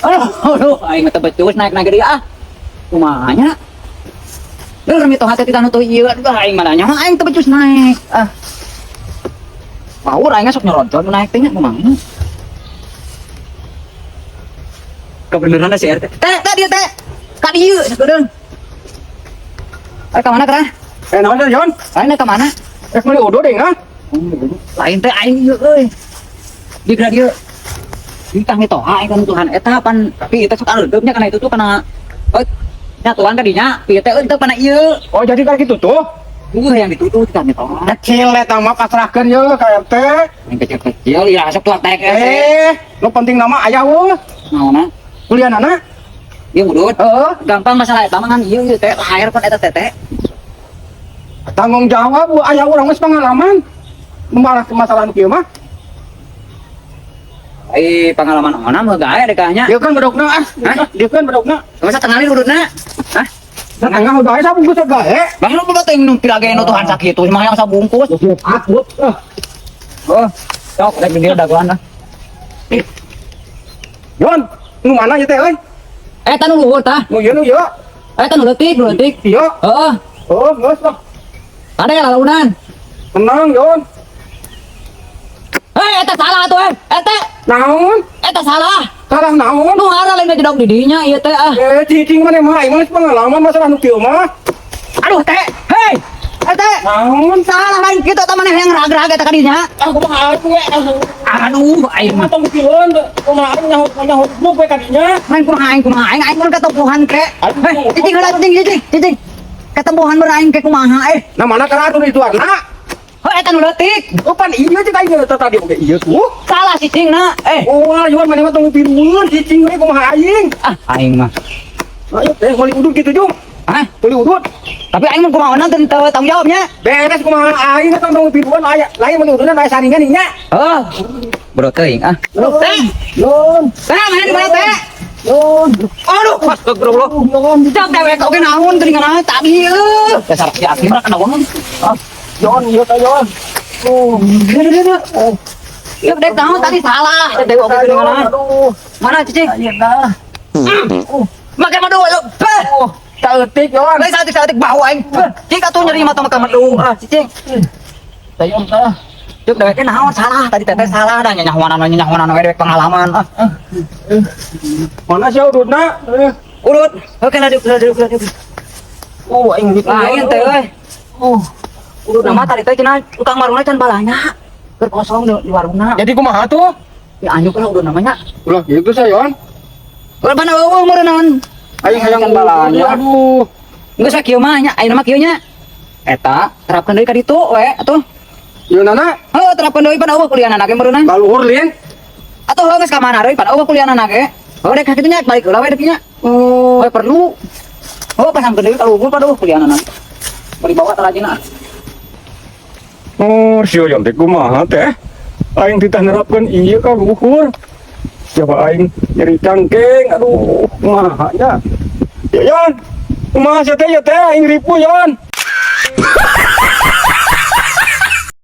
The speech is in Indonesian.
Aduh, aing mah teu becus naik-naik deui ah. Kumaha nya? Dur mitoh hati kita nutuh ieu aduh aing mah nya aing teu becus naik. Ah. Mau aing sok nyoronton naik teh nya kumaha? Kebeneran si RT. Teh dia teh. Ka dieu sakedeung. Ka mana kah? Naon teh Jon? Aing ka mana? Meuli udo deh ha. Lain teh aing ieu euy. Di radio. Kita mitoh aing kan Tuhan eta pan tapi eta sok areupnya kana itu tuh kana nya Tuhan kadinya pieu teh eueuh kana ieu. Oh jadi kayak gitu tuh. Yang ditutup kan mitoh. Kecil eta mah pasrahkeun ye ka RT. Yang kecil-kecil ya sok tuak tek Nu penting nama aya weuh. naonna? Kuliahnana? Ieu udut. Heeh, gampang masalah eta mah kan ieu teh lahir pan eta teh. Tanggung jawab aya urang geus pengalaman. Membalas masalah kieu mah. Pengalaman ona mah gae dekanya. Dia kan bedogna ah. Dia kan bedogna. Masa tengah ni udutna? Hah? Tengah gawe sabungkus gawe. Bahkan lu teh nu pirage nu Tuhan sakitu mah yang sabungkus. Oh, sok rek dia dagoan lah. Jon, nu mana ieu teh euy? Eta nu luhur tah. Nu ieu. Eta nu leutik. Ieu. Heeh. Oh, geus lah. Ada ya lalunan. Tenang, Jon. Eta salah tuh eta. Naon? Eta salah. Salah naon? Nu hara lain jedog di dinya ieu teh ah. Cicing mana mah ieu mah pengalaman masalah nu kieu mah. Aduh teh. Hei. Eta Naon? salah lain kitu teh maneh yang ragrag eta kadinya. Aku mah we. Aduh, aing mah Tong kieuan kumaha nyaho nu we kadinya. aing kumaha aing mun ketempuhan ke. Cicing heula cicing. Ketempuhan beraing ke kumaha Nah mana kana atuh itu arna? Oh, eta nu leutik. Pan ieu cek aing tadi oge ieu tuh. Salah cicingna. Oh, Jon mana mah tong pirueun cicing we kumaha aing. Ah, aing mah. Ayo teh meuli udut kitu Jung. Hah? Meuli udut. Tapi aing mun kumaha teu tanggung jawabnya. Beres kumaha aing tong pirueun aya lain meuli udutna aya saringan nya. Oh. Bro teuing ah. Bro teh. Jon. Teh mana di mana teh? Jon. Aduh, astagfirullah. Cak dewek oge naon teuing tadi yeuh. Dasar si asli mah kana ngomong. Jon, ieu teh Jon. Oh, Ya dek naon tadi salah. Dewek oge teuing mana cicing? ayeuna. Make madu ayo. Oh, saeutik Jon. Lain saeutik bau aing. Cing atuh nyeri mah tong make madu. Ah, cicing. Teh Jon tah. Cuk dewek naon salah tadi teteh salah dah nyahuanan we dewek pengalaman. Ah. Mana si udutna? Urut. Oke lah duk. Oh, aing gitu. Lain teh euy. Oh, Urut nama tadi teh cenah tukang warungna can balanya. Keur kosong di warungna. jadi kumaha tuh? Ya anyuk lah udah namanya. Ulah gitu saya Jon. Ulah mana eueuh meureun. Aing hayang balanya. Aduh. Geus sakieu mah nya, ayeuna mah kieu nya. Eta terapkeun deui ka ditu we atuh. Ieu nana Heuh terapkeun deui pan eueuh kuliahna ge meureunna. baluhur lin. Atuh geus ka mana deui pan eueuh kuliahna ge. Heuh dek kitu nya balik heula we dek nya. Oh, We perlu. Oh pasamkeun deui ka luhur pan eueuh kuliahna. Bari bawa tarajina. oh, si Jon teh kumaha teh? Aing titah nerapkeun ieu ka luhur. Coba aing nyeri cangkeng. Aduh, kumaha nya? Ya Jon. Kumaha sia teh ya teh aing ripu Jon.